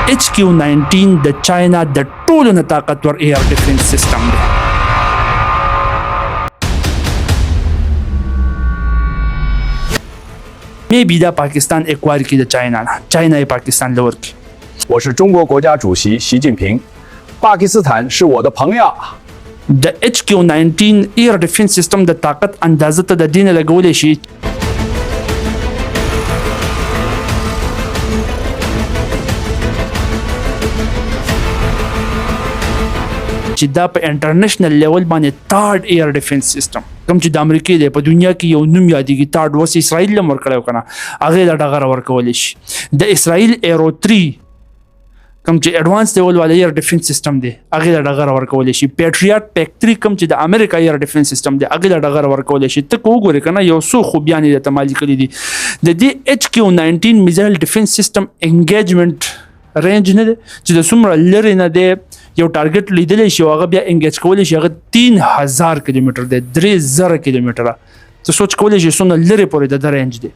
HQ-19 د چاینا د ټولو نه طاقتور ایر ډیفنس سیستم دی. میبي دا پاکستان اکوائر کی د چاینا نه، چاینا یې پاکستان لور کی. 我是中国国家主席习近平，巴基斯坦是我的朋友。 د HQ-19 ایر ډیفنس سیستم د طاقت اندازه ته د دین لګولې شي چې دا په انټرنیشنل لیول باندې تھرد ایر ډیفنس سیستم کوم چې د امریکا دی په دنیا کې یو نوم یادېږي تھرد وس اسرائیل له ورکړیو کنه هغه د ډغره ورکول شي. د اسرائیل ایرو 3 کوم چې اډوانس لیول والا ایر ډیفنس سیستم دی هغه د ډغره ورکول شي. پیټریاټ پیک 3 کوم چې د امریکا ایر ډیفنس سیستم دی هغه د ډغره ورکول شي. ته وګورې کنه یو څو خوبیان د تمالي کړی دي. د دې HQ-19 میزایل ډیفنس سیستم انګیجمنٹ رینج نه دی چې د څومره لري نه دی یو ټارګټ لیدلی شي هغه بیا انګیج کولی شي هغه 3000 کیلومتر دی 3000 کیلومتره. ته سوچ کولی شي څومره لرې پورې د رینج دی.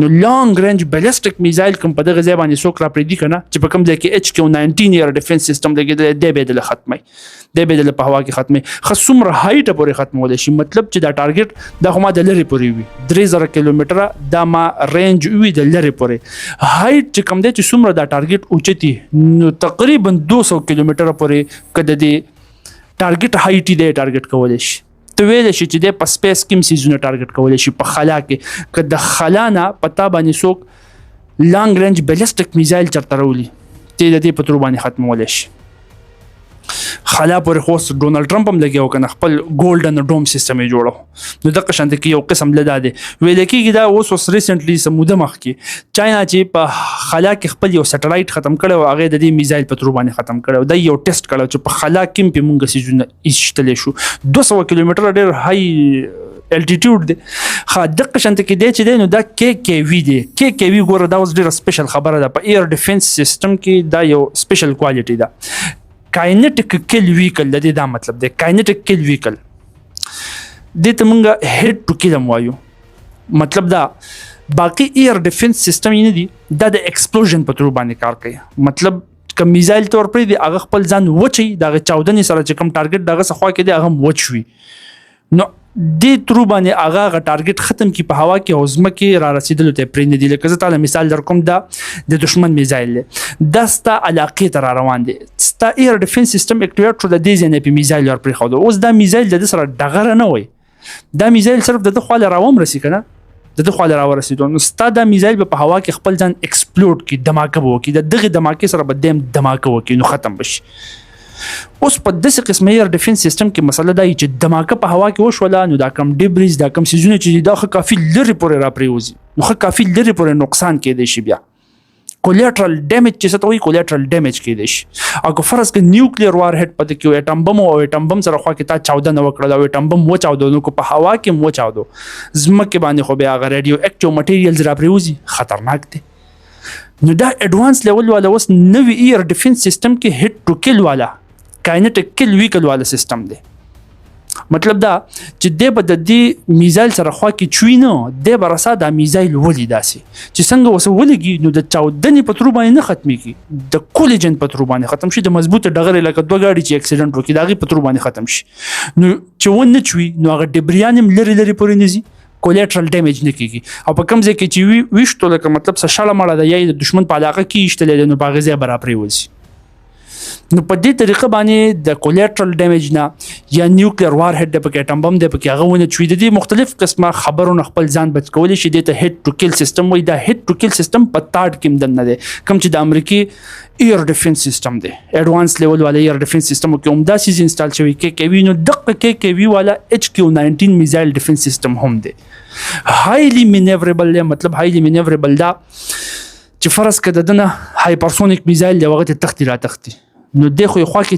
نو لانګ رینج بیلسټک میزایل کوم په دغه ځای باندې څوک راپرېږدي که نه چې په کوم ځای کې HQ-19 ایر ډیفنس سیستم لګېدلی دی به یې دله ختمی دی به یې دله په هوا کې ختمی ښه څومره هایټه پورې ختمولی شي. مطلب چې دا ټارګټ دا خو ما د لرې پورې وي 3000 کیلومتره دا ما رینج وي د لرې پورې. هایټ چې کوم دی چې څومره دا ټارګټ اوچتي نو تقریبا 200 کیلومتره پورې که د دې ټارګټ هایټ دی ټارګټ کولی شي. ته ویلی شي چې دی په سپیس کوم څیزونه ټارګټ کولی شي په خلا کې که د خلا نه په تا باندې څوک لانګ رینج بیلسټک میزایل چرته راولي ته د دې په ترو باندې ختمولی شي. خلا پورې خو ډونالډ ټرمپ هم لګیا و کنه خپل ګولډن ډوم سیستم یې جوړو. نو دغه شانته کې یو قسم له دا دی ویل کېږي دا اوس ریسنټلی څه موده مخکې چاینا چې په خلا کې خپل یو سټلایټ ختم کړی و هغې د دې میزایل په ترو باندې ختم کړی و. دا یو ټیسټ کړی چې په خلا کې هم پې مونږ څیزونه ایستلی شو 200 کیلومتره ډېر هاي الټیټیوډ دی. ښه دغه شانته کې دی چې دی نو دا KKV دی. KKV ګوره دا اوس ډېره سپیشل خبره ده په ایر ډیفنس سیستم کې دا یو سپیشل کوالټي ده. کاینټیک کل ویکل د دې دا مطلب دی کاینټیک کل ویکل دې ته مونږ هیډ ټو کل هم وایو. مطلب دا باقي ایر ډیفنس سیستم یې نه دي دا د ایکسپلوژن په ترو باندې کار کوي. مطلب که میزایل تور پرې دی هغه خپل ځان وچوي د هغې چاودنې سره چې کوم ټارګټ د هغه څه خوا کې دی هغه هم وچ وي نو دې ترو باندې هغه ټارګټ ختم کی په هوا کې او ځمکې را رسېدلو ته پرې نه دي. لکه زه تاله مثال در کوم دا د دشمن میزایل دی دا ستا علاقې ته را روان دی ستا ایر ډیفنس سیستم اکټیویټ شو د دې ځای نه پې میزایل ور پرېښودو. اوس دا میزایل د ده سره ډغره نه وی دا میزایل صرف د ده خوا له راومرسي که نه د ده خوا له راورسېدو نو ستا دا میزایل به په هوا کې خپل ځان ایکسپلوډ کړي دماکه به وکړي د دغې دماکې سره به دیم دماکه وکړي نو ختم به شي. اوس په داسې قسمه ایر ډیفنس سیستم کې مسله دا چې دماکه په هوا کې وشوله نو دا کم ډیبریز دا کم څیزونه چې دي دا خو کافي لرې پورې را پرېوځي نو ښه کافي لرې پورې نقصان کیدی شي. بیا کولیټرل ډیمیج چې څه ته وایي کولیټرل ډیمیج کیدی شي. او که فرض کړه نیوکلیر وار هیډ پته کې اټم بم او اټم بم سره خوا کې تا چاودنه وکړله او اټم بم وچاودو نو که په هوا کې هم وچاودو ځمکې باندې خو بیا هغه ریډیو اکټیو مټیریلز را پرېوځي خطرناک دی. نو دا اډوانس لیول والا اوس نوی ایر ډیفنس سیستم کې هیډ ټو کل والا کاینټیک کل ویکل والا سیستم دی. مطلب دا چې دی به د دې میزایل سره خوا کې چوي نه دی به رسا دا میزایل ولي داسې چې څنګه ورسه ولګي نو د چاودنې په ترو باندې نه ختمېږي د کولیجن په ترو باندې ختم شي د مضبوطه ډغرې لکه دوه ګاډي چې اکسیډنټ وکړي د هغې په ترو باندې ختم شي. نو چې ونه چوي نو هغه ډبریان هم لرې لرې پورې نه ځي کولیټرل ډیمیج نه کېږي. او په کوم ځای کې چې ویشتو لکه مطلب څه شړه مړه ده یا یې د دښمن په علاقه کې ایشتلی دی نو په هغې ځای به را پرېوځي. نو په دې طریقه باندې د کولیټرل ډیمیج نه یا نیوکلیر وار هیډ دی پکې اټم بم دی پکې هغه ونه چوي د دې مختلف قسمه خبرونه خپل ځان بچ کولی شي. دې ته هیډ ټو کل سیستم وایي. دا هیډ ټو کل سیستم په تھرد کې هم دننه دی کوم چې د امریکې ایر ډیفنس سیستم دی اډوانس لیول والا ایر ډیفنس سیستم کې هم دا سیز انسټال شوی KKV نو دغه KKV والا HQ-19 میزایل ډیفنس سیستم هم دی. هایلی مینیوریبل دی. مطلب هایلی مینیوریبل دا چې فرض کړه د دنه هایپرسونیک میزایل دی هغه ته تختی را تختی نو دی خو یې خوا کې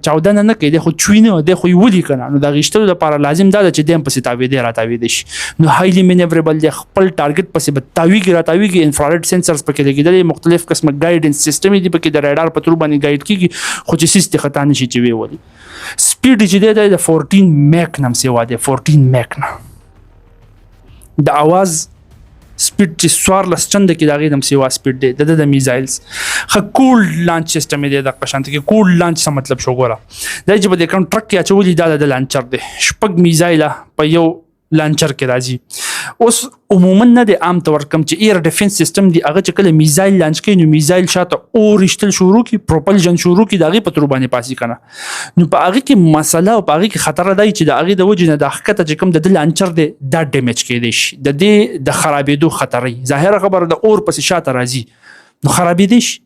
چاودنه نه کوي دی خو چوي نه دی خو یې ولي که نه نو د هغې ایشتلو لپاره لازم دا ده چې دی هم پسې تاویدی را تاویدی شي. نو هایلی مینیوریبل دی خپل ټارګټ پسې به تاویږي را تاویږي. انفراریډ سینسرز پکې لګېدلي مختلف قسمه ګایډنس سیستم دي پکې د ریډار په ترو باندې ګایډ کېږي خو چې سیس ترې خطا نه شي چې ویې ولي. سپیډ چې دی د 14 میک نه هم سیوا دی 14 میک نه د اواز سپیډ چې 14 چنده کې د هغې د سیوا سپیډ دی د میزایلز ښه کولډ لانچ سیسټم یې دی دغه شانته کې کولډ لانچ څه مطلب شو ګوره دا چې په دې کوم ټرک کې اچولي دا د لانچر دی 6 میزایله په یو لانچر کې راځي اوس عموما نه د عام طور کم چې ایر ډیفنس سیستم دی هغه چې کله میزایل لانچ کوي نو میزایل شاته اور اشتل شروع کی پروپلژن شروع کی دغه په تر باندې پاسي کنه نو په هغه کې مسله او په هغه کې خطر دی چې د هغه د وجه نه د حقیقت چې کوم د لانچر دی دا ډیمیج کېدی شي د دې د خرابېدو خطر ظاهره خبره د اور پس شاته راځي نو خرابېدی شي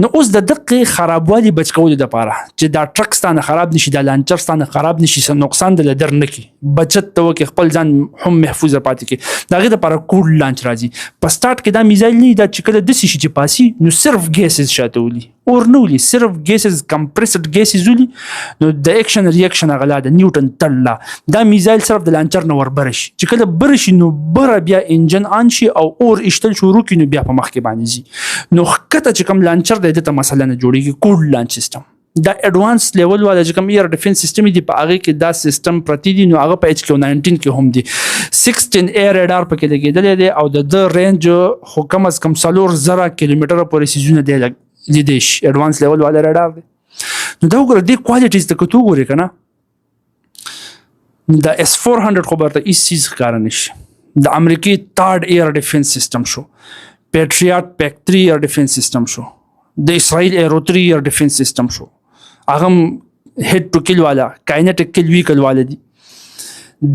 نو اوس د دقیق خرابوالي بچ کولو لپاره چې دا ټرک ستانه خراب نشي دا لانچر ستانه خراب نشي څه نقصان د لدر نه کی بچت ته وکي خپل ځان هم محفوظ پاتې کی دا غي لپاره کول لانچ راځي په سٹارټ کې دا میزایل نه دا چې کله د شي چې پاسي نو صرف ګیسز شاته ولي اور نو ولي صرف ګیسز کمپریسډ ګیسز ولي نو د اکشن ریاکشن غلا د نیوټن تله دا میزایل صرف د لانچر نو ور برش چې کله برش نو بر بیا انجن ان شي او اور اشتل شروع کینو بیا په مخ کې باندې زی نو کته چې کوم لانچر د ته مسله نه جوړیږي کول لانچ سیستم دا اډوانس لیول والا چې کوم ایر ډیفنس سیستم دی په هغه کې دا سیستم پرتی دی نو هغه په HQ-19 کې هم دی 16 ایر ریډار پکې لګیدل دی او د رینج خو کم از کم 3000 کیلومتر پورې سيزونه دی لیدش اډوانس لیول والا ریډار دی نو دا وګوره د کوالټیز ته کتو ګوري کنه دا S400 خبرته هیڅ چیز ښکار نشي د امریکای تھرد ایر ډیفنس سیستم شو پیټریاټ پیک 3 ایر ډیفنس سیستم شو د اسرائیل ایرو 3 ایر ډیفنس سیستم شو هغه هډ ټو کل والا کاینټیک کل ویکل والا دي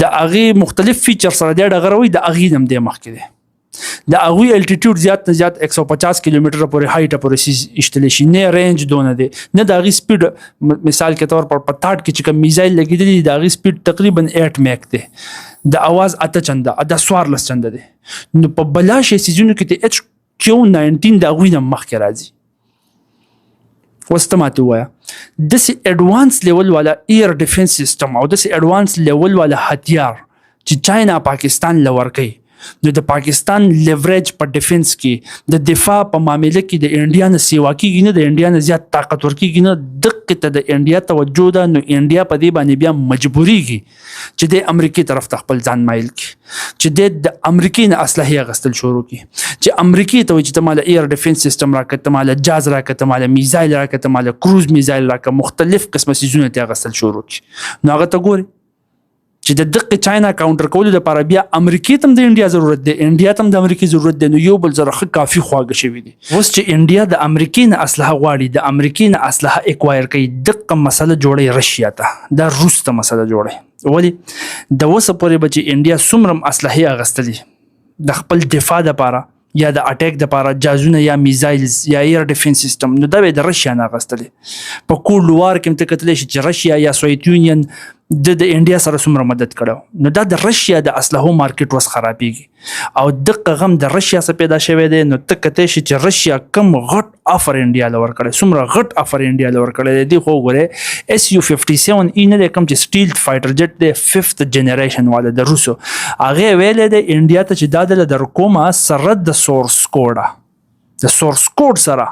د هغه مختلف فیچر سره دی د غروي د هغه نم دی مخکې دی د هغه الټیټیوډ زیات نه زیات 150 کیلومتر پورې هایټ پورې اشتل شي نه رینج دونه دی نه د هغه سپیډ مثال کے طور پر پټاټ کې چې کوم میزایل لګیدلی د هغه سپیډ تقریبا 8 میک دی د اواز اته چنده د 14 چنده دی نو په بلاشه سيزونو کې ته HQ-19 د هغه نم مخکې راځي وستماته وایا دسي اډوانس لیول والا ایر ډیفنس سیستم او دسي اډوانس لیول والا هتیار چې چاینا پاکستان لور کوي نو د پاکستان لیوریج په ډیفنس کې د دفاع په معاملې کې د انډیا نه سیوا کېږي نه د انډیا نه زیات طاقت ورکېږي نه دقه ته د انډیا توجه ده نو انډیا په دې باندې بیا مجبوریږي چې د امریکای طرف ته خپل ځان مایل کړي چې د امریکای نه اسلحه غستل شروع کړي چې امریکای ته چې تماله ایر ډیفنس سیستم راکړه تماله جاز راکړه تماله میزایل راکړه تماله کروز میزایل راکړه مختلف قسمه سيزونه ته غستل شروع کړي نو هغه ته ګوري چې د دقه چاینا کاونټر کولو لپاره بیا امریکای ته د انډیا ضرورت دی انډیا ته د امریکای ضرورت دی نو یو بل زره کافي خواږه شوی دی اوس چې انډیا د امریکای نه اسلحه غواړي د امریکای نه اسلحه اکوایر کوي دقه مسله جوړي رشیا ته د روس ته مسله جوړي ولی د وسه پورې بچي انډیا سمرم اسلحه اغستلي د خپل دفاع لپاره یا د اٹیک د لپاره جازونه یا میزایلز یا ایر ډیفنس سیستم نو دا به د رشیا نه اغستلي په کول وار کې ته کتلی شي چې رشیا یا سوویت یونین د انډیا سره څومره مدد کړو نو دا د رشیا د اسلحو مارکیټ وس خرابېږي او دغه غم د رشیا څخه پیدا شوی دی نو ته کته شي چې رشیا کم غټ افر انډیا لور کړي څومره غټ افر انډیا لور کړي دی خو غره SU-57 نه د کم چې سټیل فایټر جټ د 5th جنریشن والا د روسو هغه ویل د انډیا ته چې دا د کومه سره د سورس کوډه د سورس کوډ سره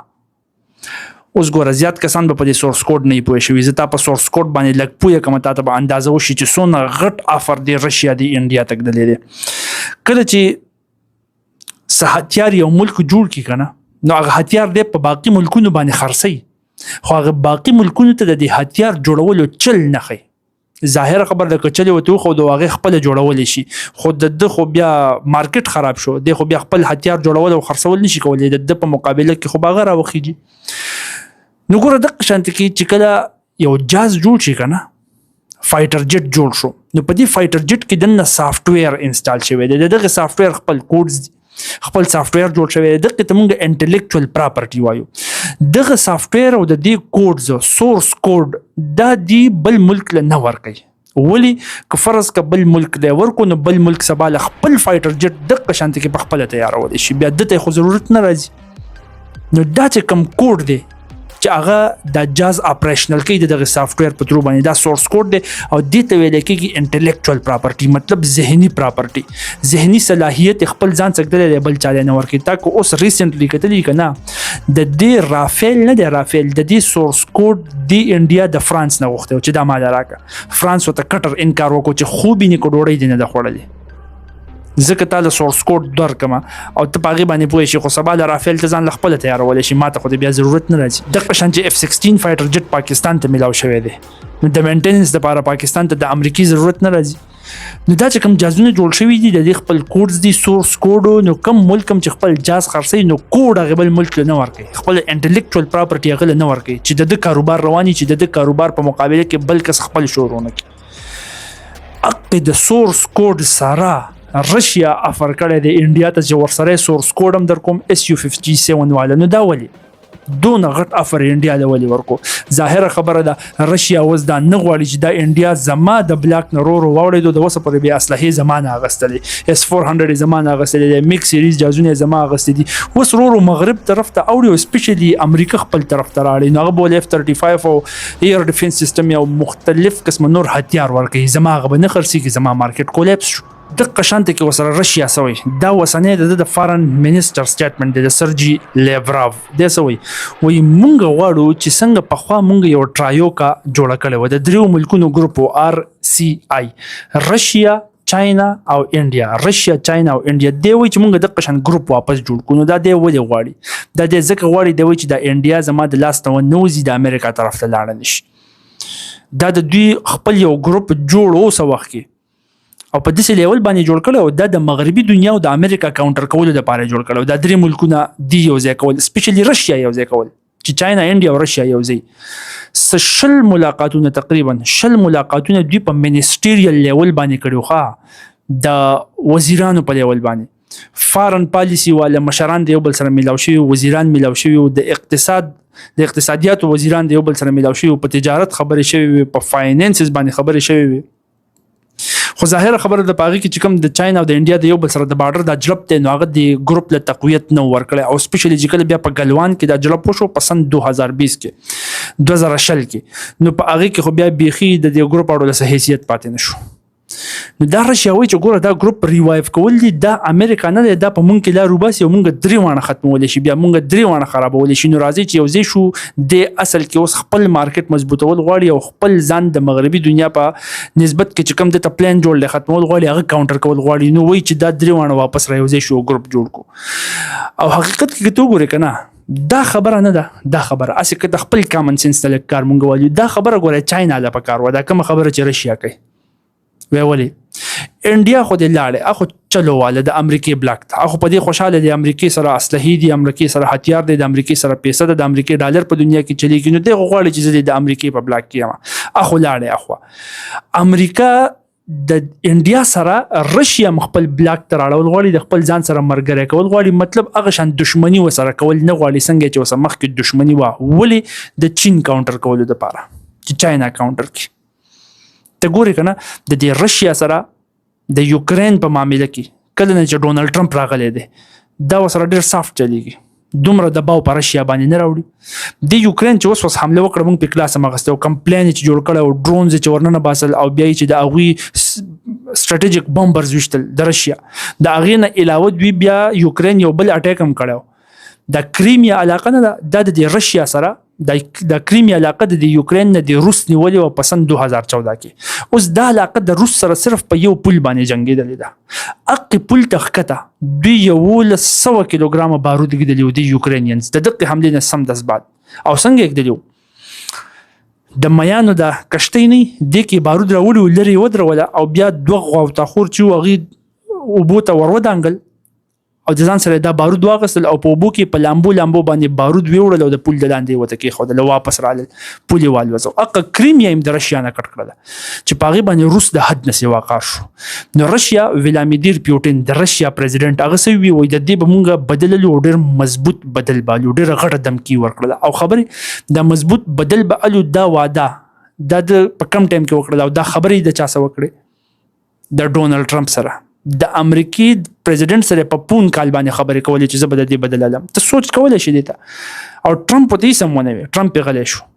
اوس ګوره زیات کسان به په دې سورس کوډ نه پوه شي زه تا په سورس کوډ باندې لګ پوهه کوم ته به اندازه وشي چې څونه غټ افر دی رشیا دی انډیا تک دلې کله چې سهاتیار یو ملک جوړ کی کنه نو هغه هتیار دی په باقي ملکونو باندې خرڅي خو هغه باقي ملکونو ته د هتیار جوړولو چل نه خي ظاهر خبر د کچلي وته خو د واغې خپل جوړول شي خو د خو بیا مارکیټ خراب شو د خو بیا خپل هتیار جوړول او خرڅول نشي کولای د په مقابله کې خو باغ راوخیږي نو ګوره د شانت کې چې کله یو جاز جوړ شي کنه فایټر جټ جوړ شو نو په دې فایټر جټ کې دنه سافټویر انسټال شوی دی دغه سافټویر خپل کوډز خپل سافټویر جوړ شوی دی دغه ته موږ انټلیکچوال پراپرټي وایو دغه سافټویر او د دې کوډز سورس کوډ دا دی بل ملک له نه ورکي ولی که فرض ک بل ملک دی ورکو نو بل ملک سبا خپل فایټر جټ دغه شانت کې په خپل تیارول شي بیا دته خو ضرورت نه راځي نو دا چې کوم کوډ دی چې هغه د جاز اپریشنل کې دغه سافټویر په تر باندې دا سورس کوډ دی او د ته ویل کېږي انټلیکچوال پراپرټي مطلب ذهني پراپرټي ذهني صلاحیت خپل ځان څخه د بل چاله نه ورکې تا کو اوس ریسنټلی کتلی کنه د دې رافیل نه د رافیل د دې سورس کوډ دی انډیا د فرانس نه وخته چې دا مال راکا فرانس ته کټر انکار وکړي چې خوبي نه کوډوړې دي نه د خوړلې ځکه تا له سورس کوډ درکمه او ته په هغې باندې پوه شي خو سبا له رافیل ته ځان له خپله تیارولی شي ما ته خو د بیا ضرورت نه راځي دغه شان چې F-16 فایټر جټ پاکستان ته میلاو شوی دی نو د مینټیننس دپاره پاکستان ته د امریکي ضرورت نه راځي نو دا چې کوم جازونه جوړ شوي دي د دې خپل کوډز دي سورس کوډ نو کوم ملک هم چې خپل جاز خرڅوي نو کوډ هغې بل ملک له نه ورکوي خپل انټلیکچوال پراپرټي هغه له نه ورکوي چې د ده کاروبار رواني چې د ده کاروبار په مقابله کې بل کس خپل شروع نه کړي حق د سورس کوډ سره رشیا افر کړی دی انډیا ته چې ورسره سورس کوډ هم در کوم HQ-19 والا نو دا ولې دونه غټ افر انډیا له ولې ورکو ظاهره خبره ده رشیا اوس دا نه غواړي چې دا انډیا زما د بلاک نه رو واوړېدو د اوسه پورې بیا اسلحې زما نه اخیستلې S-400 یې زما نه اخیستلې دی میک سیریز جازونه یې زما اخیستې دي اوس رو مغرب طرف ته اوړي او سپیشلی امریکا خپل طرف ته راړي نو هغه به F-35 او ایر ډیفنس سیستم یو مختلف قسم نور هتیار ورکوي زما هغه به نه خرڅېږي زما مارکیټ کولیپس شو دغه شانته کې وسره رشیا سوی دا وسنې د فارن منیسټر سټیټمنټ د سرجی لیوراف د سوی وی مونږ غواړو چې څنګه پخوا مونږ یو ټرایوکا جوړ کړو د دریو ملکونو ګروپ RCI رشیا چاینا او انډیا رشیا چاینا او انډیا دی وی چې مونږ د قشن ګروپ واپس جوړ کړو دا دی ولې غواړي دا د ځکه غواړي دی چې د انډیا زما د لاس ته نوزي د امریکا طرف ته لاړ نشي دا د دوی خپل یو ګروپ جوړ اوس وخت کې او په داسې لیول باندې جوړ کړی او دا د مغربي دنیا او د امریکا کاونټر کولو دپاره جوړ کړی او دا درې ملکونه دی یو ځای کول سپیشلی رشیا یو ځای کول چې چاینا انډیا او رشیا یو ځای شل ملاقاتونه تقریبا شل ملاقاتونه دوی په منیسټریل لیول باندې کړي خو د وزیرانو په لیول باندې فارن پالیسی والا مشران د یو بل سره میلاو شوي وزیران میلاو شوي د اقتصادیاتو وزیران د یو بل سره میلاو شوي په تجارت خبرې شوي په فاینانسز باندې خبرې شوي خو ظاهره خبره د پاغي کې چې کوم د چاینا او د انډیا د یو بل سره د بارډر د جلب ته نو هغه د ګروپ له تقویت نو ورکړي او سپیشلی چې کله بیا په ګلوان کې د جلب وشو په سن 2020 کې 2020 کې نو په هغه کې خو بیا بیخي د دې ګروپ اړول څه حیثیت پاتې نشو نو دا رشیا وایي چې ګوره دا ګروپ ریوایو کول دي دا امریکا نه دی دا په مونږ کې لا روباسي او مونږ درې وانه ختمولی شي بیا مونږ درې وانه خرابولی شي نو راځي چې یو ځای شو د اصل کې اوس خپل مارکیټ مضبوطول غواړي او خپل ځان د مغربي دنیا په نسبت کې چې کوم د پلان جوړ لې ختمول غواړي هغه کاونټر کول غواړي نو وایي چې دا درې وانه واپس را یو ځای شو ګروپ جوړ کو او حقیقت کې ته وګورې کنه دا خبره نه ده دا خبره اسې که د خپل کامن سنس تل کار مونږ وایو دا خبره ګوره چاینا له پکار و دا کوم خبره چې رشیا کوي ولی انډیا خو د لاړې اخو چلو واله د امریکای بلاک ته اخو په دې خوشاله دی امریکای سره اسلحې دي امریکای سره هتیار دی د امریکای سره پیسې د امریکای ډالر په دنیا کې چلیږي نو دغه غواړي چې د امریکای په بلاک کې ما اخو لاړې اخو امریکا د انډیا سره رشیا خپل بلاک ته راړول غواړي د خپل ځان سره مرګره کول غواړي مطلب هغه شان دښمنی وسره کول نه غواړي څنګه چې وسه مخکې دښمنی وا ولی د چین کاونټر کولو لپاره چې چاینا کاونټر کی ته ګوري کنه د دې رشیا سره د یوکرین په معاملې کې کله نه چې ډونالد ټرمپ راغلی دی دا وسره ډېر سافت چلیږي دومره دباو په رشیا باندې نه راوړي د یوکرین چې اوس حمله وکړه موږ په کلاس هم اخیستی او کمپلین چې جوړ کړی او ډرونز چې ورننه باسل او بیا چې د هغوی سټراټیجیک بمبرز ویشتل د رشیا د هغې نه علاوه دوی بیا یوکرین یو بل اټیک هم کړی د کریمیا علاقه نه ده دا د رشیا سره د کریمیا علاقه د یوکرین نه د روس نیولې و په سن 2014 کې اوس دا علاقه د روس سره صرف په یو پل باندې جنګېدلې ده اقې پل ته ښکته دوی 100 کیلوګرامه بارود ږدلي و د یوکرینینز د دقې حملې نه سمدست بعد او څنګه یې ږدلي د میانو د کشتۍ نه دې کې بارود راوړي و لرې ودروله او بیا دوه غوتاخور چې و هغې اوبو ته ور ودانګل او د ځان سره دا بارود واغستل او په اوبو کې په لامبو باندې بارود ویوړل او د پل د لاندې وته کېښودل واپس رالل پل یې والوځو اقه کریمیا هم د رشیا نه کټ کړله چې په هغې باندې روس د حد نه سوا کار شو نو رشیا ولادیمیر پیوټین د رشیا پریزیډنټ هغه څه وایي د دې به مونږ بدللو ډېر مضبوط بدل بالو ډېره غټه دمکي ورکړله او خبرې د مضبوط بدل به الو دا واده دا د په کم ټایم کې وکړله او دا خبرې د چا سره وکړې د ډونالد ټرمپ سره د امریکای پریزیډنټ سره په پون کال باندې خبرې کولې چې زه به د دې بدللم ته سوچ کولی شي دې ته او ټرمپ ته هېڅ هم ونه وی ټرمپ یې غلی شو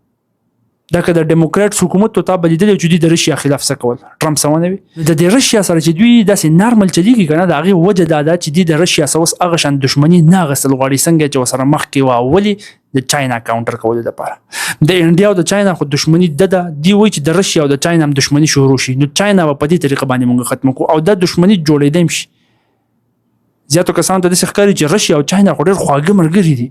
دا که د ډیموکراټ حکومت ته تا به لیدلی چې دوی د رشیا خلاف څه کول ټرمپ څه ونه وی د دې رشیا سره چې دوی داسې نارمل چلیږي که نه د هغې وجه دا ده چې دوی د رشیا سره اوس هغه شان دښمني نه اخیستل غواړي څنګه چې ورسره مخکې وه ولې د چاینا کاونټر کولو لپاره د انډیا او د چاینا خو دښمني ده دی وایي چې د رشیا او د چاینا هم دښمني شروع شي نو چاینا به په دې طریقه باندې موږ ختم کړو او دا دښمني جوړېدی هم شي زیاتو کسانو ته داسې ښکاري چې رشیا او چاینا خو ډېر خواږه ملګري دي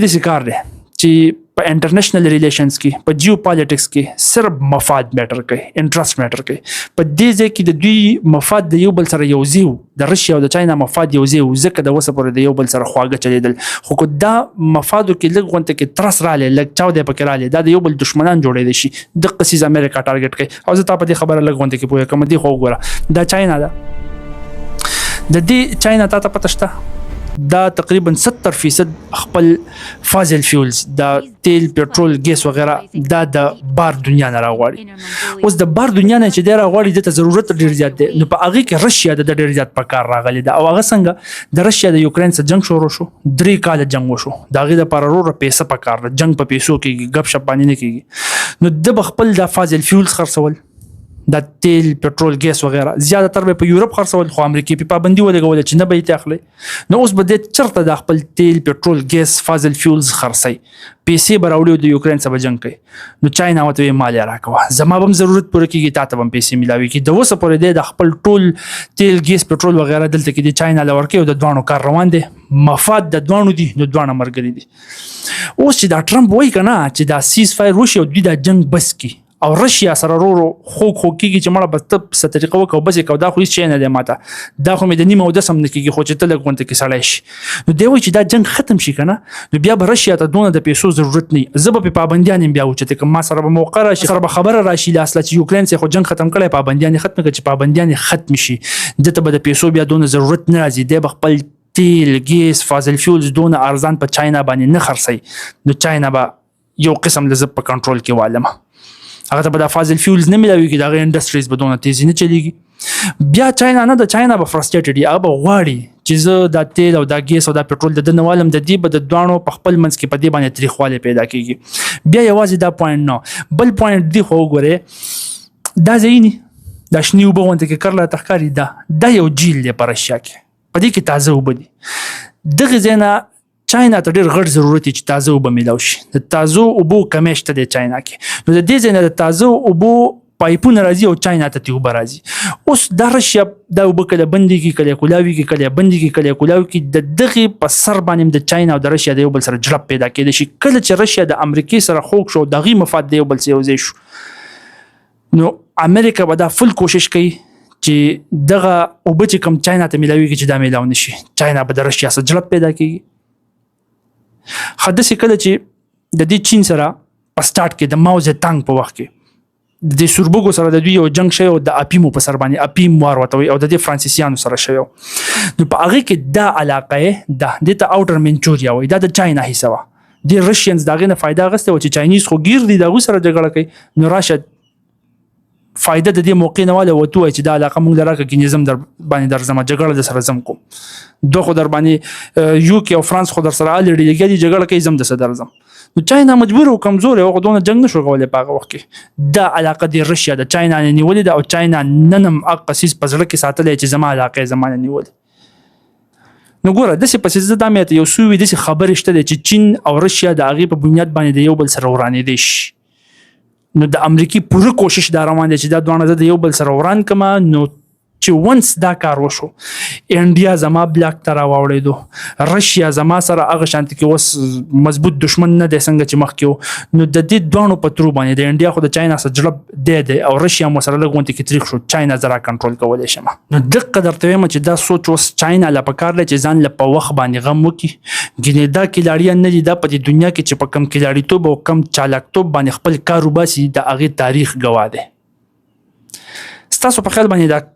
داسې کار دی چې په انټرنیشنل ریلیشنز کې په جیو پالیټکس کې صرف مفاد میټر کوي انټرست میټر کوي په دې ځای کې د دوی مفاد د یو بل سره یو ځای د رشیا او د چاینا مفاد یو ځای ځکه د اوسه پورې د یو بل سره خواږه چلیدل خو که دا مفادو کې لږ غونته کې ترس رالی لږ چاودی پکې رالی دا د یو بل دشمنان جوړېدی شي دغه څیز امریکا ټارګټ کوي او زه تا په دې خبره لږ غونته کې پوهېږم دې خو وګوره دا چاینا ده د دې چاینا تا ته پته شته دا تقریبا 70% خپل فازل فیولز د تیل پټرول ګیس وغیرہ دا د بار دنیا نه راغواړي اوس د بار دنیا نه چې دا راغواړي د ته ضرورت ډیر زیات دی نو په هغه کې رشیا د ډیر زیات په کار راغلی دا او هغه څنګه د رشیا د یوکرين سره جنگ شروع شو 3 کال جنگ وشو دا غي د پرورو پیسې په کار جنگ په پیسو کې غب شپ باندې نه کیږي نو د خپل د فازل فیولز خرڅول د تیل پټرول ګیس وغیرہ زیاده تر په یورپ خرڅول خو امریکا په پابندي ولګول چې نه به یې اخلي نو اوس به د چرته د خپل تیل پټرول ګیس فازل فیولز خرڅي پیسې براوړي د یوکرين سره جنگ کوي نو چاینا وته مال راکوه زما هم ضرورت پوره کیږي تاسو هم پیسې ملاوي کی د وسه پورې د خپل ټول تیل ګیس پټرول وغیرہ دلته کې د چاینا لور کې او د دوانو کار روان دي مفاد د دوانو دي نو دوانه مرګري دي اوس چې دا ټرمپ وایي کنه چې دا سیز فایر وشي او د جنگ بس کی او رشیا سره ورو خو کیږي چې مړه بس ته ست طریقه وکاو بس یو دا خو هیڅ شي نه دی ماته دا خو مې د نیمه او د سم نه کیږي خو چې تل غونته کې سړی شي نو دی وایي چې دا جنگ ختم شي کنه نو بیا به رشیا ته دونه د پیسو ضرورت نه زه به پابندیان بیا وچته کوم ما سره به موقع راشي سره به خبره راشي لاس چې یوکرين څخه جنگ ختم کړي پابندیان ختم کړي چې پابندیان ختم شي دته به د پیسو بیا دونه ضرورت نه راځي دی به خپل تیل ګیس فازل فیولز دونه ارزان په چاینا باندې نه خرڅي نو چاینا به یو قسم لزب په کنټرول کې والمه هغه ته به د فازل فیولز نه ملاوي کې د انډستریز بدونه تیزی نه چلیږي بیا چاینا نه د چاینا به فرستریټډ هغه به غواړي چې زه د تیل او د ګیس او د پټرول د نوالم د دې به د دوانو په خپل منځ کې په دې باندې تاریخواله پیدا کیږي بیا یوازې دا پوینټ نه بل پوینټ دی خو وګوره دا زینی د شنیو به وانت کې کړل تخکاری دا یو جیل دی پر رشیا کې په دې کې تازه وبدي دغه زینا چاینا ته ډېر غټ ضرورت چې تازه اوبه میلاو شي د تازه اوبو کمیشته د چاینا کې نو د دې ځای نه د تازه اوبو پایپونه راځي او چاینا ته اوبه راځي اوس د رشیا د اوبه کله بندي کې کله کولاوي کې کله بندي کې کله کولاوي کې د دغه په سر باندې د چاینا او د رشیا د یو بل سره جړب پیدا کېد شي کله چې رشیا د امریکای سره خوښ شو دغه مفاد د یو بل سره یو ځای شو نو امریکا به دا فل کوشش کوي چې دغه اوبه چې کم چاینا ته میلاوي کې چې دا میلاو نشي چاینا به د رشیا سره جړب پیدا کوي حدث کله چې د دې چین سره په سٹارټ کې د ماو زه تانګ په وخت کې د سوربوګو سره د دوی یو جنگ شوی او د اپیمو په سر باندې اپیم وار وتوي او د فرانسیسیانو سره شوی نو په هغه کې دا علاقه د اوټر منچوریا وای دا د چاینا حصہ و د رشینز دغه نه فائدہ غسته و چې چاینیز خو گیر دي دغه سره جګړه کوي نو راشد فائدہ د دې موقع نه والا وته چې دا علاقه موږ لراکه کې نظام در باندې در زما جګړه د سره زم کوم دوه خو در باندې یو کې او فرانس خو در سره الریډي لګي جګړه کوي زم د سره درځم نو چاینا مجبور او کمزور او دونه جنگ نشو کولای په هغه وخت کې دا علاقه د رشیا د چاینا نه نیولې ده او چاینا ننم اقصیز پزړه کې ساتلې چې زما علاقه زمانه نیولې نو ګوره د څه پسې د دامه یو سوي د خبرې شته چې چین او رشیا د هغه په بنیاد باندې د یو بل سره ورانې دي نو د امریکای پوره کوشش دا روان دي چې دا دوه د یو بل سره وران کما نو چې ونس دا کار وشو انډیا زما بلاک تر واوړېدو رشیا زما سره هغه شانت کې وس مضبوط دشمن نه دی څنګه چې مخ کې نو د دې دوه په ترو باندې د انډیا خو د چاینا سره جړب دی او رشیا مو سره لګونته کې طریق شو چاینا زرا کنټرول کولای شم نو دغه درته وایم چې دا سوچ وس چاینا لا پکار لې چې ځان له په وخت باندې غم وکي ګینه دا کلاړیان نه دي دا په دنیا کې چې په کم کلاړیتوب او کم چالاکتوب باندې خپل کاروباسي د هغه تاریخ گواه دی ستاسو په خیال باندې دا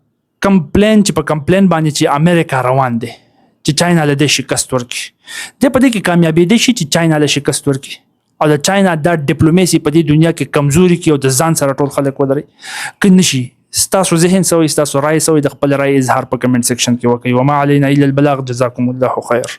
کمپلین چې په کمپلین باندې چې امریکا روان دي چې چاینا له دې شکست ورکړي د په دې کې کامیابی دي چې چاینا له شکست ورکړي او د چاینا د ډیپلوماسي په دې دنیا کې کمزوري کې او د ځان سره ټول خلک ودري کنه شي ستاسو ذهن سوي ستاسو رائے سوي د خپل رائے اظهار په کمنټ سیکشن کې وکړئ وما علينا الا البلاغ جزاكم الله خير